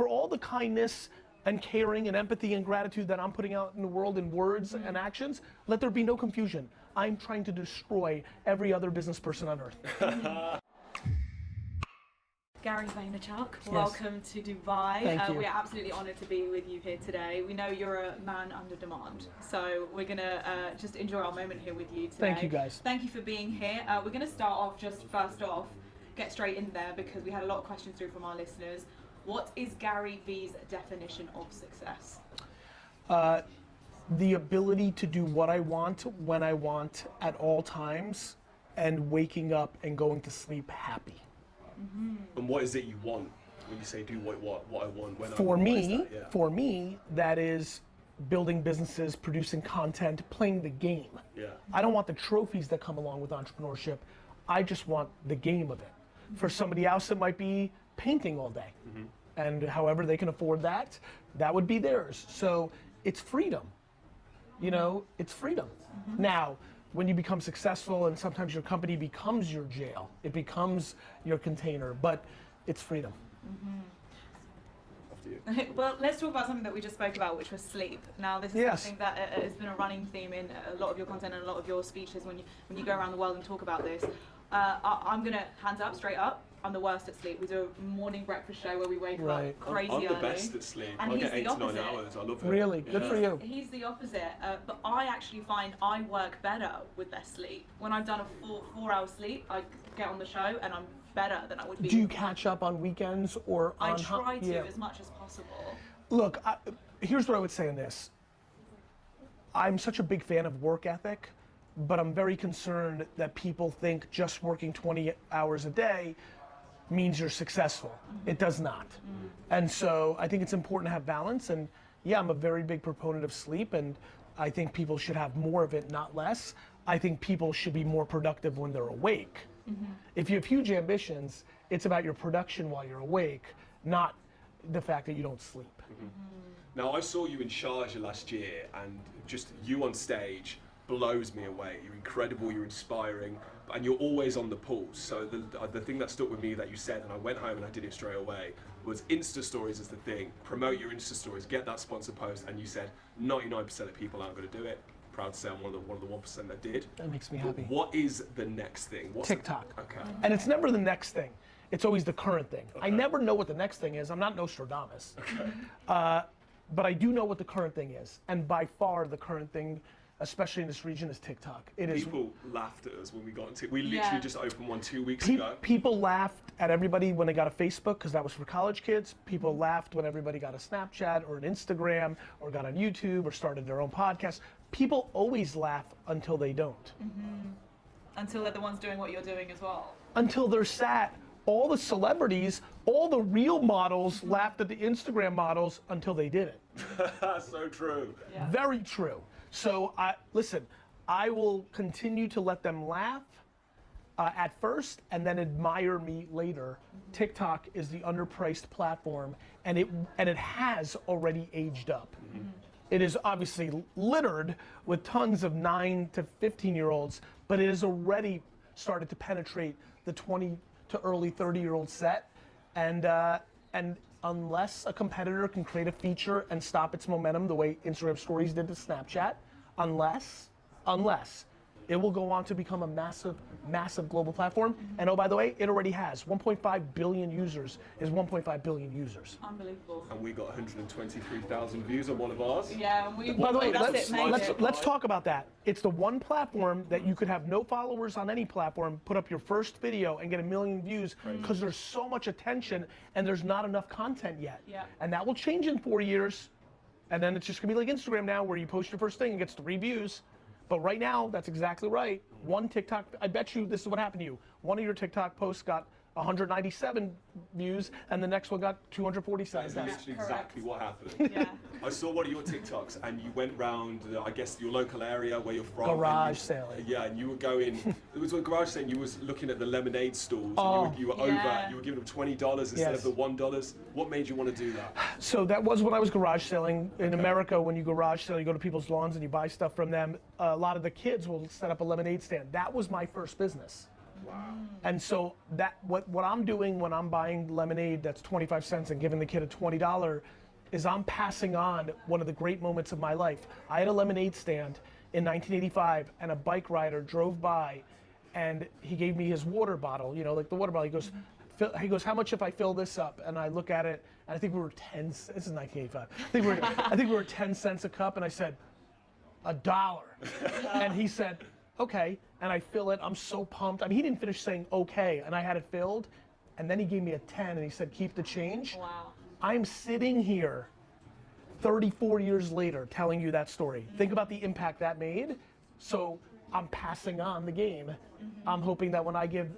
for all the kindness and caring and empathy and gratitude that I'm putting out in the world in words and actions, let there be no confusion. I'm trying to destroy every other business person on earth. Gary Vaynerchuk, welcome to Dubai. Thank you. We're absolutely honoured to be with you here today. We know you're a man under demand, so we're gonna just enjoy our moment here with you today. Thank you guys. Thank you for being here. We're gonna start off just first off, get straight in there because we had a lot of questions through from our listeners. What is GaryVee's definition of success? The ability to do what I want, when I want, at all times, and waking up and going to sleep happy. And what is it you want when you say do what I want? When For I want, me, that? Yeah. for me, that is building businesses, producing content, playing the game. Yeah. I don't want the trophies that come along with entrepreneurship. I just want the game of it. For somebody else, it might be painting all day. And however they can afford that, that would be theirs. So it's freedom. You know, it's freedom. Now, when you become successful and sometimes your company becomes your jail, it becomes your container, but it's freedom. After you. Well, let's talk about something that we just spoke about, which was sleep. Now, this is something that has been a running theme in a lot of your content and a lot of your speeches when you go around the world and talk about this. I'm gonna, hands up, straight up, I'm the worst at sleep. We do a morning breakfast show where we wake up crazy early. I'm the best at sleep. And I he's get 8 the to 9 opposite. hours. I love it. Really? Good for you. He's the opposite, but I actually find I work better with less sleep. When I've done a 4-hour sleep, I get on the show and I'm better than I would be. Do you catch up on weekends or on? I try to as much as possible. Look, here's what I would say in this. I'm such a big fan of work ethic, but I'm very concerned that people think just working 20 hours a day means you're successful. It does not. And so I think it's important to have balance, and yeah, I'm a very big proponent of sleep, and I think people should have more of it, not less. I think people should be more productive when they're awake. If you have huge ambitions, it's about your production while you're awake, not the fact that you don't sleep. Now, I saw you in Sharjah last year, and just you on stage blows me away. You're incredible, you're inspiring, and you're always on the pulse. So the thing that stuck with me that you said, and I went home and I did it straight away, was Insta stories is the thing. Promote your Insta stories, get that sponsor post, and you said 99% of people aren't going to do it. Proud to say I'm one of the 1% that did. That makes me happy. What is the next thing? What's TikTok. Okay. And it's never the next thing. It's always the current thing. I never know what the next thing is. I'm not Nostradamus. But I do know what the current thing is. And by far the current thing, especially in this region, is TikTok. People laughed at us when we got into it. We literally just opened one 2 weeks ago. People laughed at everybody when they got a Facebook, because that was for college kids. People laughed when everybody got a Snapchat or an Instagram or got on YouTube or started their own podcast. People always laugh until they don't. Until they're the ones doing what you're doing as well. Until they're sat. All the celebrities, all the real models laughed at the Instagram models until they didn't. So true. Yeah. Very true. So listen, I will continue to let them laugh at first and then admire me later. TikTok is the underpriced platform, and it has already aged up. It is obviously littered with tons of 9 to 15-year-olds, but it has already started to penetrate the 20 to early 30-year-old set, and unless a competitor can create a feature and stop its momentum the way Instagram stories did to Snapchat, unless it will go on to become a massive global platform. And oh, by the way, it already has 1.5 billion users. Is 1.5 billion users. Unbelievable. And we got 123,000 views on one of ours. Yeah, and we. By the way, let's let's talk about that. It's the one platform that you could have no followers on any platform, put up your first video and get 1 million views, because there's so much attention and there's not enough content yet. Yeah. And that will change in 4 years. And then it's just gonna be like Instagram now, where you post your first thing and gets 3 views. But right now, that's exactly right. One TikTok, I bet you this is what happened to you. One of your TikTok posts got 197 views, and the next one got 247. That's literally exactly what happened. Yeah. I saw one of your TikToks, and you went round, I guess, your local area where you're from. Garage sailing. Yeah, and you were going. It was a garage sailing. You was looking at the lemonade stalls. Oh. And you were Yeah. over. You were giving them $20 instead of the $1. What made you want to do that? So that was when I was garage selling. In America, when you garage sell, you go to people's lawns and you buy stuff from them. A lot of the kids will set up a lemonade stand. That was my first business. Wow. And so what I'm doing when I'm buying lemonade that's 25 cents and giving the kid a $20 is I'm passing on one of the great moments of my life. I had a lemonade stand in 1985 and a bike rider drove by and he gave me his water bottle, you know, like the water bottle. He goes, how much if I fill this up? And I look at it and I think we were 10, this is 1985. I think we were 10 cents a cup and I said, $1. And he said, okay, and I fill it, I'm so pumped. I mean, he didn't finish saying okay, and I had it filled, and then he gave me a 10 and he said, keep the change. Wow. I'm sitting here 34 years later telling you that story. Think about the impact that made. So I'm passing on the game. I'm hoping that when I give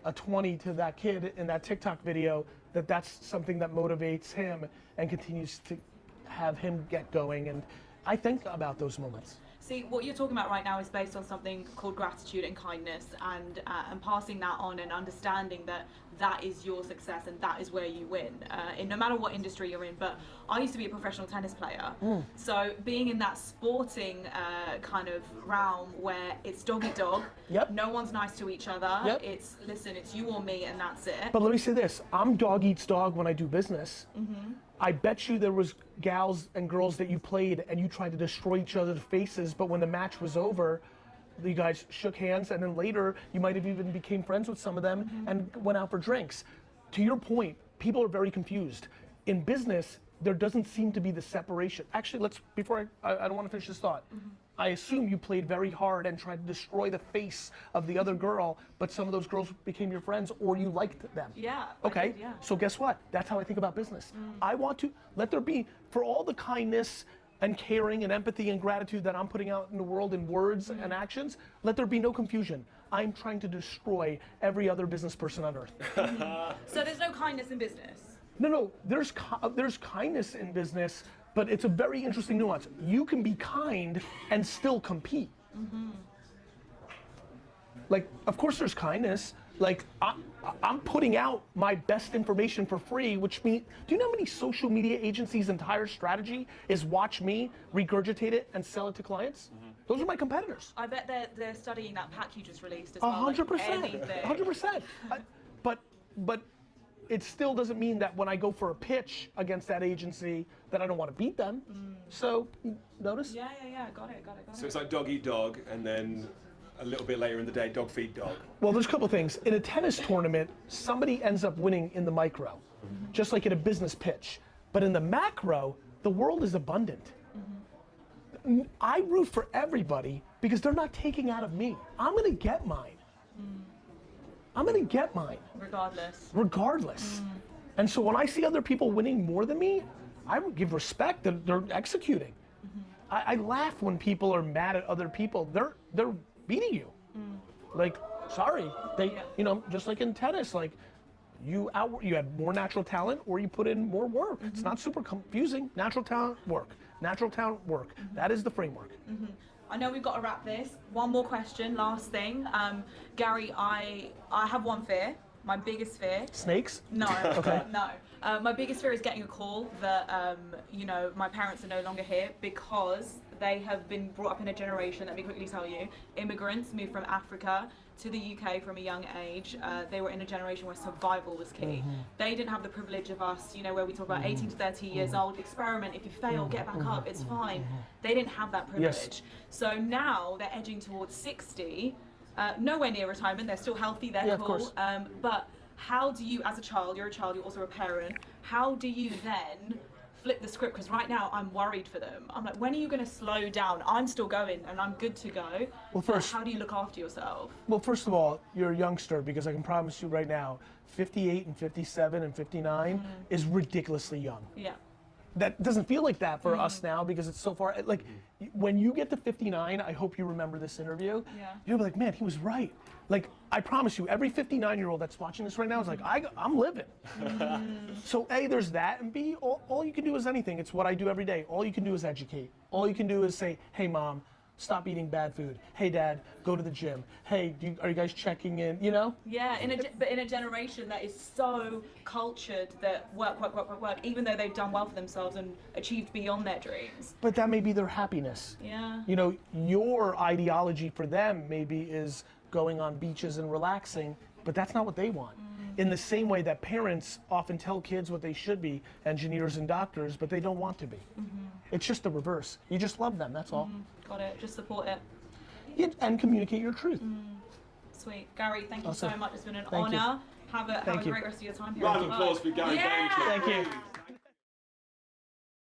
a 20 to that kid in that TikTok video, that's something that motivates him and continues to have him get going. And I think about those moments. See, what you're talking about right now is based on something called gratitude and kindness, and passing that on and understanding that that is your success and that is where you win, in no matter what industry you're in. But I used to be a professional tennis player, so being in that sporting kind of realm where it's dog eat dog, no one's nice to each other, it's you or me and that's it. But let me say this, I'm dog eats dog when I do business. I bet you there was gals and girls that you played and you tried to destroy each other's faces, but when the match was over, you guys shook hands, and then later you might have even became friends with some of them and went out for drinks. To your point, people are very confused. In business, there doesn't seem to be the separation. Actually, before I don't want to finish this thought. I assume you played very hard and tried to destroy the face of the other girl, but some of those girls became your friends or you liked them. Yeah. Okay, yeah. So guess what? That's how I think about business. I want to let there be, for all the kindness and caring and empathy and gratitude that I'm putting out in the world in words and actions, let there be no confusion. I'm trying to destroy every other business person on earth. So there's no kindness in business? No, there's kindness in business, but it's a very interesting nuance. You can be kind and still compete. Like, of course there's kindness. Like, I'm putting out my best information for free, which means, do you know how many social media agencies' entire strategy is watch me, regurgitate it, and sell it to clients? Those are my competitors. I bet they're studying that pack you just released as well. 100%, 100%. But it still doesn't mean that when I go for a pitch against that agency that I don't want to beat them. So, notice? Yeah, got it. So it's like dog eat dog, and then a little bit later in the day, dog feed dog. Well, there's a couple things. In a tennis tournament, somebody ends up winning in the micro, just like in a business pitch. But in the macro, the world is abundant. I root for everybody because they're not taking out of me. I'm gonna get mine. I'm gonna get mine. Regardless. And so when I see other people winning more than me, I would give respect that they're executing. I laugh when people are mad at other people. They're beating you. Like, sorry, just like in tennis, like you have more natural talent or you put in more work. It's not super confusing. Natural talent, work. Natural talent, work. That is the framework. I know we've got to wrap this. One more question, last thing. Gary, I have one fear. My biggest fear. Snakes? No. Okay. No. My biggest fear is getting a call that my parents are no longer here because they have been brought up in a generation. Let me quickly tell you, immigrants moved from Africa to the UK from a young age. They were in a generation where survival was key. They didn't have the privilege of us, where we talk about 18 to 30 years old, experiment, if you fail, get back up, it's fine. They didn't have that privilege. Yes. So now they're edging towards 60, nowhere near retirement, they're still healthy, they're cool. Of course. But how do you, as a child, you're also a parent, how do you then flip the script? Because right now I'm worried for them. I'm like, when are you going to slow down? I'm still going and I'm good to go. Well, first, how do you look after yourself? Well, first of all, you're a youngster because I can promise you right now, 58 and 57 and 59 is ridiculously young. Yeah. That doesn't feel like that for us now because it's so far. Like, when you get to 59, I hope you remember this interview. Yeah. You'll be like, man, he was right. Like, I promise you, every 59-year-old that's watching this right now is like, I'm living. So A, there's that, and B, all you can do is anything. It's what I do every day. All you can do is educate. All you can do is say, hey, Mom, stop eating bad food. Hey, Dad, go to the gym. Hey, are you guys checking in? Yeah, but in a generation that is so cultured that work, even though they've done well for themselves and achieved beyond their dreams. But that may be their happiness. Yeah. Your ideology for them maybe is going on beaches and relaxing, but that's not what they want. In the same way that parents often tell kids what they should be, engineers and doctors, but they don't want to be. It's just the reverse. You just love them, that's all. Got it, just support it. Yeah, and communicate your truth. Sweet. Gary, thank you Awesome. so much. It's been an Thank you. honor. Have a Thank you. great rest of your time here. Round of applause for Gary Yeah. Vaynerchuk. Thank you.